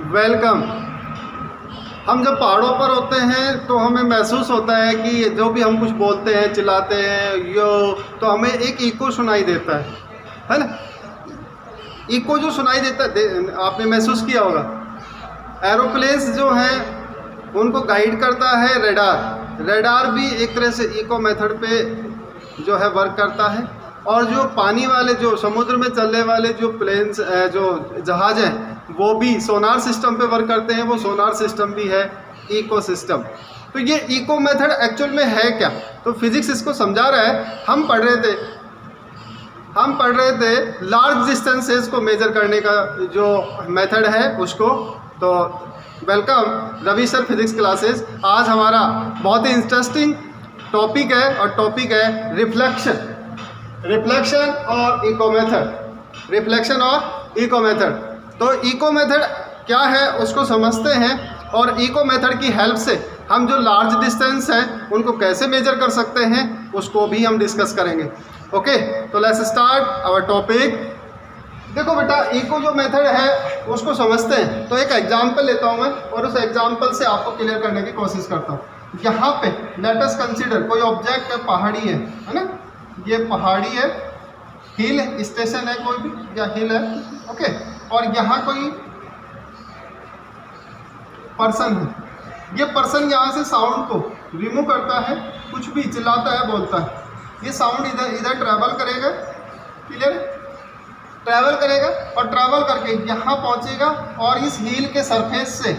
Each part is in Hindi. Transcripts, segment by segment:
वेलकम। हम जब पहाड़ों पर होते हैं तो हमें महसूस होता है कि जो भी हम कुछ बोलते हैं, चिल्लाते हैं यो, तो हमें एक इको सुनाई देता है ना। इको जो सुनाई देता है, आपने महसूस किया होगा। एरोप्लेन्स जो हैं उनको गाइड करता है रेडार। रेडार भी एक तरह से इको मेथड पे जो है वर्क करता है। और जो पानी वाले, जो समुद्र में चलने वाले जो प्लेन्स, जो जहाज हैं, वो भी सोनार सिस्टम पे वर्क करते हैं। वो सोनार सिस्टम भी है इको सिस्टम। तो ये इको मेथड एक्चुअल में है क्या? तो फिजिक्स इसको समझा रहा है। हम पढ़ रहे थे लार्ज डिस्टेंसेस को मेजर करने का जो मेथड है उसको। तो welcome Ravi sir physics classes. आज हमारा बहुत ही इंटरेस्टिंग टॉपिक है और टॉपिक है रिफ्लेक्शन और इको मेथड। रिफ्लेक्शन और इको मेथड। तो इको मेथड क्या है उसको समझते हैं, और इको मेथड की हेल्प से हम जो लार्ज डिस्टेंस है उनको कैसे मेजर कर सकते हैं उसको भी हम डिस्कस करेंगे। ओके, तो लेट्स स्टार्ट आवर टॉपिक। देखो बेटा, इको जो मेथड है उसको समझते हैं। तो एक एग्जांपल लेता हूँ मैं और उस एग्जांपल से आपको क्लियर करने की कोशिश करता हूँ। यहाँ पे लेट अस कंसीडर कोई ऑब्जेक्ट है, पहाड़ी है ना। ये पहाड़ी है, हिल स्टेशन है कोई भी, या हिल है। ओके, और यहाँ कोई पर्सन है। ये पर्सन यहाँ से साउंड को रिमूव करता है, कुछ भी चिल्लाता है, बोलता है। ये साउंड इधर ट्रैवल करेगा, क्लियर, ट्रैवल करेगा और ट्रैवल करके यहाँ पहुँचेगा और इस हील के सरफेस से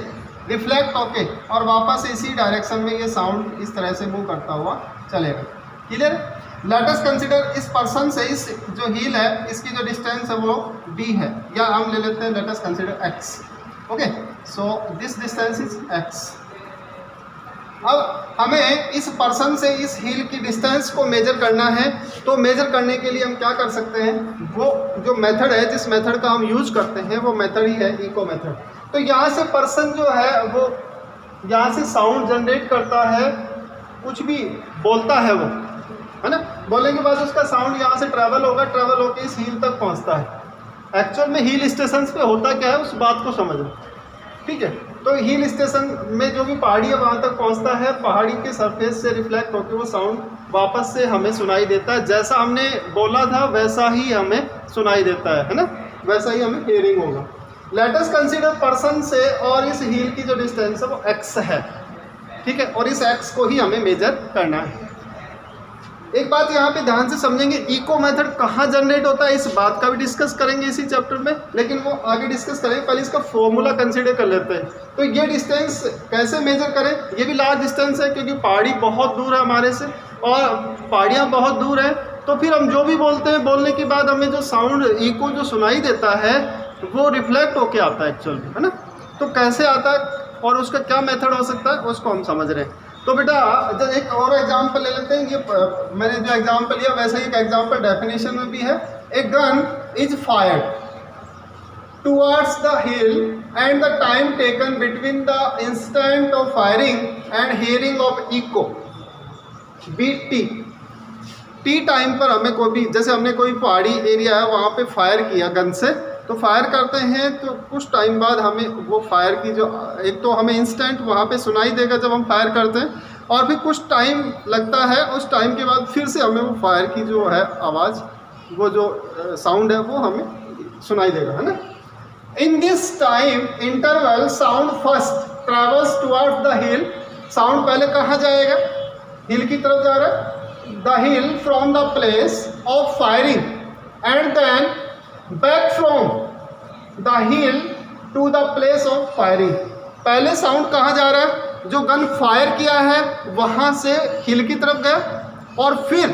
रिफ्लेक्ट होके और वापस इसी डायरेक्शन में ये साउंड इस तरह से मूव करता हुआ चलेगा। क्लियर। लेट अस कंसीडर इस पर्सन से इस जो हील है इसकी जो डिस्टेंस है वो d है, या हम ले लेते हैं late us consider x। Okay, so this distance is x। अब हमें इस पर्सन से इस हील की डिस्टेंस को मेजर करना है। तो मेजर करने के लिए हम क्या कर सकते हैं, वो जो मेथड है, जिस मेथड का हम यूज करते हैं वो मेथड ही है इको मेथड। तो यहाँ से पर्सन जो है वो यहाँ से साउंड जनरेट करता है, कुछ भी बोलता है वो, है ना। बोलने के बाद उसका साउंड यहाँ से ट्रैवल होगा, ट्रैवल होकर इस हील तक पहुँचता है। एक्चुअल में हील स्टेशन पे होता क्या है उस बात को समझो, ठीक है। तो हील स्टेशन में जो भी पहाड़ी है वहाँ तक पहुँचता है, पहाड़ी के सरफेस से रिफ्लेक्ट होकर वो साउंड वापस से हमें सुनाई देता है। जैसा हमने बोला था वैसा ही हमें सुनाई देता है ना, वैसा ही हमें हियरिंग होगा। लेट अस कंसीडर पर्सन से और इस हील की जो डिस्टेंस है वो x है, ठीक है, और इस x को ही हमें मेजर करना है। एक बात यहाँ पे ध्यान से समझेंगे, इको मेथड कहाँ जनरेट होता है इस बात का भी डिस्कस करेंगे इसी चैप्टर में, लेकिन वो आगे डिस्कस करेंगे। पहले इसका फॉर्मूला कंसीडर कर लेते हैं। तो ये डिस्टेंस कैसे मेजर करें, ये भी लार्ज डिस्टेंस है क्योंकि पहाड़ी बहुत दूर है हमारे से और पहाड़ियाँ बहुत दूर है। तो फिर हम जो भी बोलते हैं, बोलने के बाद हमें जो साउंड इको जो सुनाई देता है वो रिफ्लेक्ट होके आता है एक्चुअल में, है ना। तो कैसे आता है और उसका क्या मेथड हो सकता है उसको हम समझ रहे हैं। तो बेटा जब एक और एग्जांपल ले लेते हैं। ये मैंने जो एग्जांपल लिया वैसे ही एक एग्जांपल डेफिनेशन में भी है। A gun is fired towards the hill and the time taken between the instant of firing and hearing of echo be t time पर हमें कोई भी, जैसे हमने कोई पहाड़ी एरिया है वहाँ पे फायर किया गन से, तो फायर करते हैं तो कुछ टाइम बाद हमें वो फायर की जो, एक तो हमें इंस्टेंट वहाँ पे सुनाई देगा जब हम फायर करते हैं, और फिर कुछ टाइम लगता है, उस टाइम के बाद फिर से हमें वो फायर की जो है आवाज़, वो जो साउंड है वो हमें सुनाई देगा, है ना। In this time interval sound first travels towards the hill. Sound पहले कहाँ जाएगा, हिल की तरफ जा रहा है, the hill from the place of firing and then back from the hill to the place of firing. पहले साउंड कहाँ जा रहा है, जो गन फायर किया है वहाँ से हिल की तरफ गया, और फिर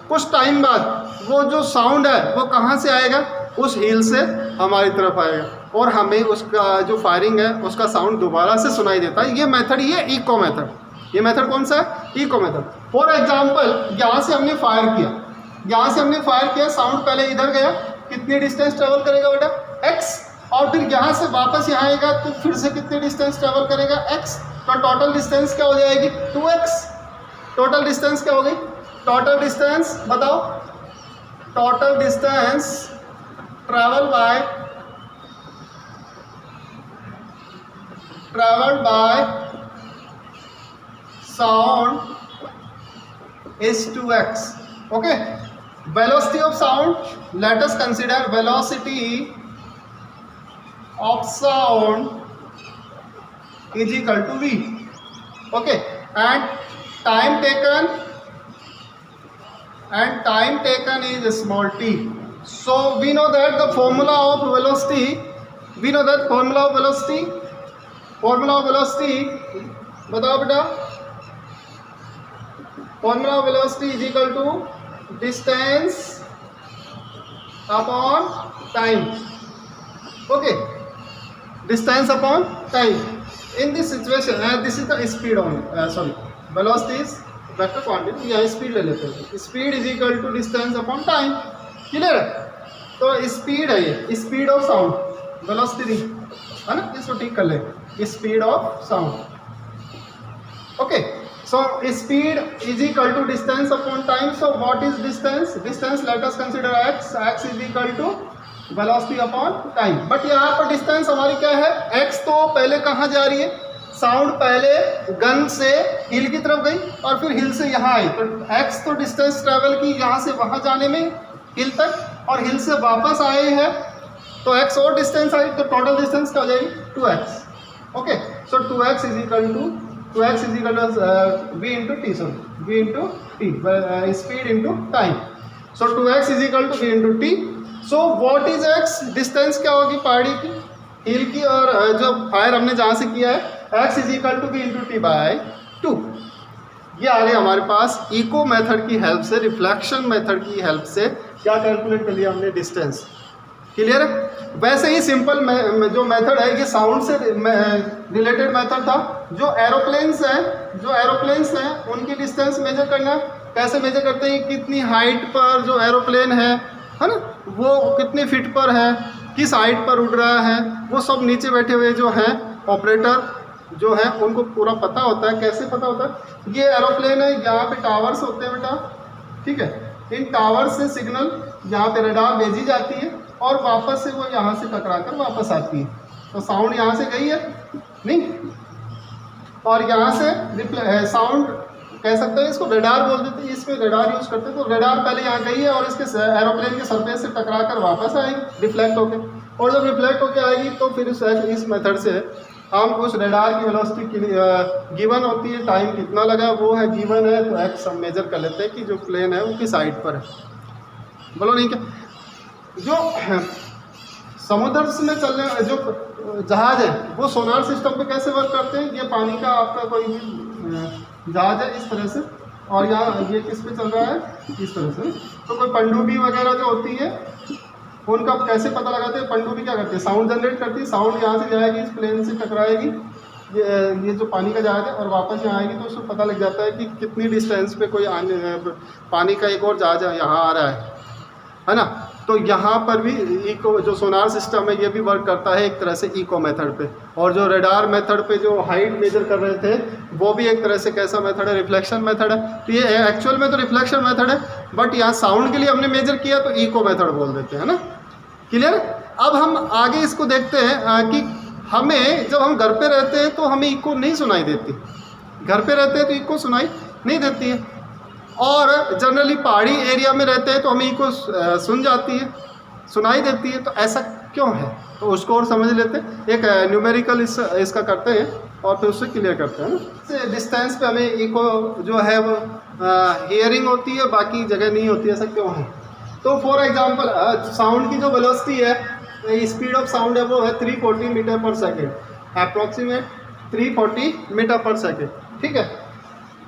कुछ टाइम बाद वो जो साउंड है वो कहाँ से आएगा, उस हिल से हमारी तरफ आएगा, और हमें उसका जो फायरिंग है उसका साउंड दोबारा से सुनाई देता है। ये मेथड ही है इको मेथड। ये मेथड कौन सा है, इको मेथड। फॉर एग्जाम्पल यहाँ से हमने फायर किया, यहाँ से हमने फायर किया, साउंड पहले इधर गया, कितनी डिस्टेंस ट्रेवल करेगा बेटा, x, और फिर यहाँ से वापस यहाँ आएगा तो फिर से कितनी डिस्टेंस ट्रेवल करेगा, x। तो टोटल डिस्टेंस क्या हो जाएगी, 2x। टोटल डिस्टेंस क्या हो गई, टोटल डिस्टेंस बताओ, total distance travel by traveled by sound is 2x. Okay, velocity of sound, let us consider velocity of sound is equal to v. Okay, and time taken is small t. So we know that the formula of velocity, बताओ बेटा, formula of velocity is equal to distance upon time. Okay, distance upon time. In this situation, this is the speed only, velocity is vector quantity, या स्पीड ले लेते हैं, speed is equal to distance upon time. Clear है? तो स्पीड है ये, स्पीड ऑफ साउंड, वेलोसिटी है ना, इसको ठीक कर ले, speed of sound. Okay, so speed is equal to distance upon time. So what is distance? Distance let us consider x is equal to velocity upon time. But यहाँ पर डिस्टेंस हमारी क्या है? एक्स तो पहले कहाँ जा रही है? साउंड पहले गन से हिल की तरफ गई और फिर हिल से यहाँ आई, तो x तो डिस्टेंस ट्रैवल की यहाँ से वहाँ जाने में हिल तक, और हिल से वापस आए हैं तो x और डिस्टेंस आई, तो टोटल डिस्टेंस क्या हो जाएगी? 2x. Okay, so 2x is equal to v into t, v into t, speed into time. So 2x is equal to v into t. So what is x? Distance क्या होगी पहाड़ी की, हिल की, और जो फायर हमने जहाँ से किया है x is equal to v into t by 2. ये आ गया हमारे पास इको मेथड की हेल्प से, रिफ्लेक्शन मेथड की हेल्प से क्या कैलकुलेट कर लिया हमने? डिस्टेंस. क्लियर है? वैसे ही सिंपल जो मेथड है ये साउंड से रिलेटेड मेथड था. जो एरोप्लेन्स हैं उनकी डिस्टेंस मेजर करना, कैसे मेजर करते हैं? कितनी हाइट पर जो एरोप्लेन है ना, वो कितनी फीट पर है, किस हाइट पर उड़ रहा है, वो सब नीचे बैठे हुए जो हैं ऑपरेटर जो है उनको पूरा पता होता है. कैसे पता होता है? ये एरोप्लेन है, यहाँ पे टावर्स होते हैं बेटा, ठीक है, इन टावर्स से सिग्नल यहाँ पे रडार भेजी जाती है और वापस से वो यहाँ से टकरा कर वापस आती है. तो साउंड यहाँ से गई है नहीं, और यहाँ से साउंड कह सकते हैं, इसको रडार बोल देते हैं, इसमें रडार यूज करते हैं. तो रडार पहले यहाँ गई है और इसके एरोप्लेन के सरफेस से टकरा कर वापस आएगी रिफ्लेक्ट होके, और जब रिफ्लेक्ट होके आएगी तो फिर इस मेथड से हम उस रडार की वेलोसिटी गिवन होती है, टाइम कितना लगा वो है गिवन है, तो एक्स हम मेजर कर लेते हैं कि जो प्लेन है वो किस साइड पर है. बोलो नहीं क्या? जो समुद्र में चलने जो जहाज है वो सोनार सिस्टम पे कैसे वर्क करते हैं? ये पानी का आपका कोई जहाज है इस तरह से, और यहाँ ये किस पे चल रहा है? इस तरह से. तो कोई पनडुब्बी वगैरह जो होती है उनका कैसे पता लगाते हैं? पनडुब्बी क्या करती है? साउंड जनरेट करती है, साउंड यहाँ से जाएगी, इस प्लेन से टकराएगी, ये जो पानी का जहाज है, और वापस यहाँ आएगी, तो उसको पता लग जाता है कि कितनी डिस्टेंस पे कोई पानी का एक और जहाज यहाँ आ रहा है ना. तो यहाँ पर भी इको जो सोनार सिस्टम है ये भी वर्क करता है एक तरह से इको मेथड पे, और जो रडार मेथड पे जो हाइट मेजर कर रहे थे वो भी एक तरह से कैसा मेथड है? रिफ्लेक्शन मेथड है. तो ये एक्चुअल में तो रिफ्लेक्शन मेथड है, बट यहाँ साउंड के लिए हमने मेजर किया तो इको मेथड बोल देते हैं ना. क्लियर? अब हम आगे इसको देखते हैं कि हमें जब हम घर पे रहते हैं तो हमें इको नहीं सुनाई देती, घर पे रहते हैं तो इको सुनाई नहीं देती है, और जनरली पहाड़ी एरिया में रहते हैं तो हमें इको सुनाई देती है. तो ऐसा क्यों है? तो उसको और समझ लेते हैं. एक न्यूमेरिकल इसका करते हैं और फिर उससे क्लियर करते हैं ना. डिस्टेंस पे हमें इको जो है वो हियरिंग होती है, बाकी जगह नहीं होती. ऐसा क्यों है? तो फॉर एग्जांपल साउंड की जो वेलोसिटी है, स्पीड ऑफ साउंड है, वो है 340 मीटर पर सेकेंड, अप्रॉक्सीमेट 340 मीटर पर सेकेंड. ठीक है,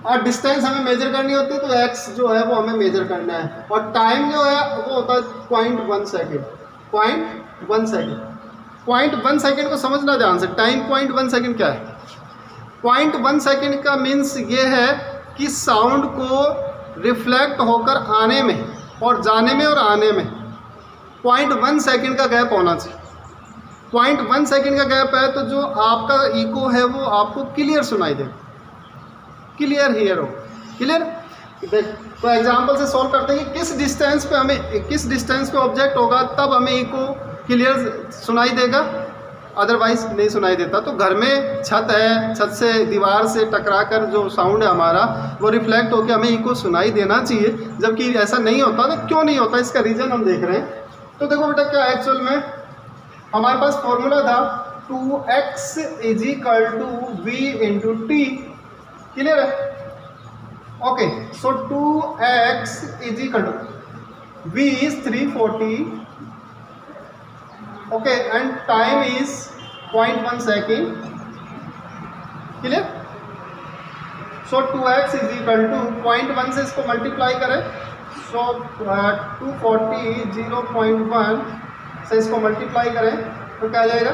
और डिस्टेंस हमें मेजर करनी होती है तो एक्स जो है वो हमें मेजर करना है, और टाइम जो है वो होता है 0.1 सेकेंड. 0.1 सेकेंड को समझना ध्यान से. टाइम 0.1 सेकेंड क्या है? 0.1 सेकेंड का मीन्स ये है कि साउंड को रिफ्लेक्ट होकर आने में और जाने में और आने में 0.1 सेकेंड का गैप होना चाहिए. 0.1 सेकेंड का गैप है तो जो आपका इको है वो आपको क्लियर सुनाई दे, क्लियर हियर हो. क्लियर? तो एग्जांपल से सॉल्व करते हैं कि किस डिस्टेंस पे ऑब्जेक्ट होगा तब हमें इको क्लियर सुनाई देगा. अदरवाइज नहीं सुनाई देता। तो घर में छत है, छत से दीवार से टकरा कर जो साउंड है हमारा वो रिफ्लेक्ट होकर हमें इको सुनाई देना चाहिए, जबकि ऐसा नहीं होता। तो क्यों नहीं होता, इसका रीज़न हम देख रहे हैं। तो देखो बेटा क्या एक्चुअल में हमारे पास फॉर्मूला था 2x = v × t। क्लियर है? Okay, so 2x = v is 340, okay, and time is 0.1 second. Clear? So 2x = 0.1 से इसको मल्टीप्लाई करें, सो 240 0.1 से इसको मल्टीप्लाई करें तो क्या आ जाएगा,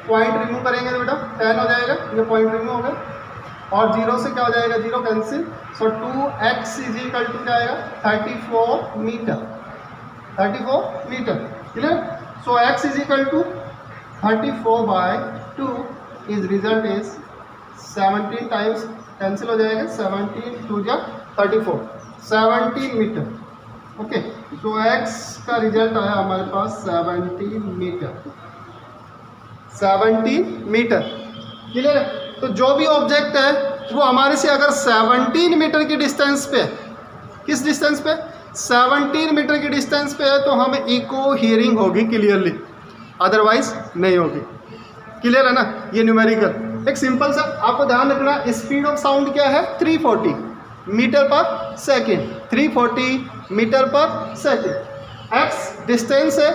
पॉइंट रिमूव करेंगे तो बेटा 10 हो जाएगा, ये पॉइंट रिमूव हो गया, और 0 से क्या हो जाएगा, 0 कैंसिल। सो 2x = क्या आएगा, 34 metre, 34 metre. Clear? So x = 34/2 is result is 17 times cancel हो जाएगा, 17 2 जा 34, 17 मीटर। ओके, तो x का रिजल्ट आया हमारे पास 17 मीटर, 17 मीटर। क्लियर है? तो जो भी ऑब्जेक्ट है वो हमारे से अगर 17 मीटर की डिस्टेंस पे है, किस डिस्टेंस पे, 17 मीटर की डिस्टेंस पे है, तो हमें इको हियरिंग होगी क्लियरली, अदरवाइज नहीं होगी। क्लियर है ना? ये न्यूमेरिकल एक सिंपल सा आपको ध्यान रखना, स्पीड ऑफ साउंड क्या है, 340 मीटर पर सेकेंड, 340 मीटर पर सेकेंड। एक्स डिस्टेंस है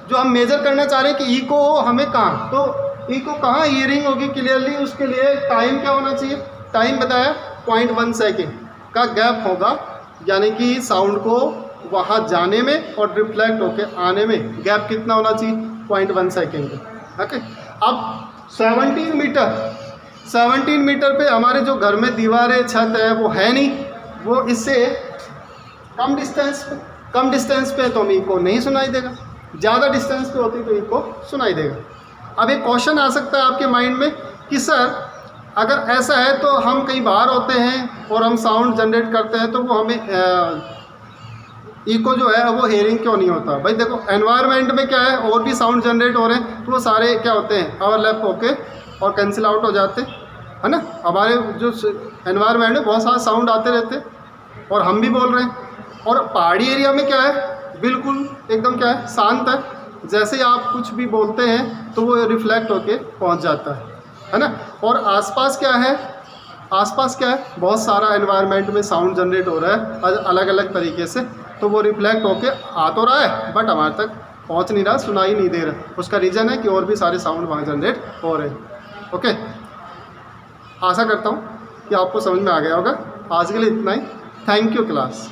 जो हम मेजर करना चाह रहे हैं कि इको हमें कहाँ, तो इको कहाँ हियरिंग होगी क्लियरली, उसके लिए टाइम क्या होना चाहिए, टाइम बताया 0.1 सेकेंड का गैप होगा, यानी कि साउंड को वहाँ जाने में और रिफ्लेक्ट होके आने में गैप कितना होना चाहिए, 0.1 सेकेंड का। ओके, अब 17 मीटर पे हमारे जो घर में दीवारें छत है वो है नहीं, वो इससे कम डिस्टेंस पे तो हमें इको नहीं सुनाई देगा, ज़्यादा डिस्टेंस पे होती तो इको सुनाई देगा। अब एक क्वेश्चन आ सकता है आपके माइंड में कि सर अगर ऐसा है तो हम कहीं बाहर होते हैं और हम साउंड जनरेट करते हैं तो वो हमें इको जो है वो हेयरिंग क्यों नहीं होता। भाई देखो एनवायरनमेंट में क्या है, और भी साउंड जनरेट हो रहे हैं तो वो सारे क्या होते हैं, ओवरलैप होके और कैंसिल आउट हो जाते हैं, है ना। हमारे जो एनवायरनमेंट है बहुत सारे साउंड आते रहते हैं और हम भी बोल रहे हैं। और पहाड़ी एरिया में क्या है, बिल्कुल एकदम क्या है, शांत है, जैसे ही आप कुछ भी बोलते हैं तो वो रिफ्लेक्ट होके पहुंच जाता है ना। और आसपास क्या है, बहुत सारा एनवायरनमेंट में साउंड जनरेट हो रहा है अलग अलग तरीके से, तो वो रिफ्लेक्ट होके आ तो रहा है बट हमारे तक पहुंच नहीं रहा, सुनाई नहीं दे रहा। उसका रीज़न है कि और भी सारे साउंड वहाँ जनरेट हो रहे हैं। ओके, आशा करता हूँ कि आपको समझ में आ गया होगा। आज के लिए इतना ही। Thank you class.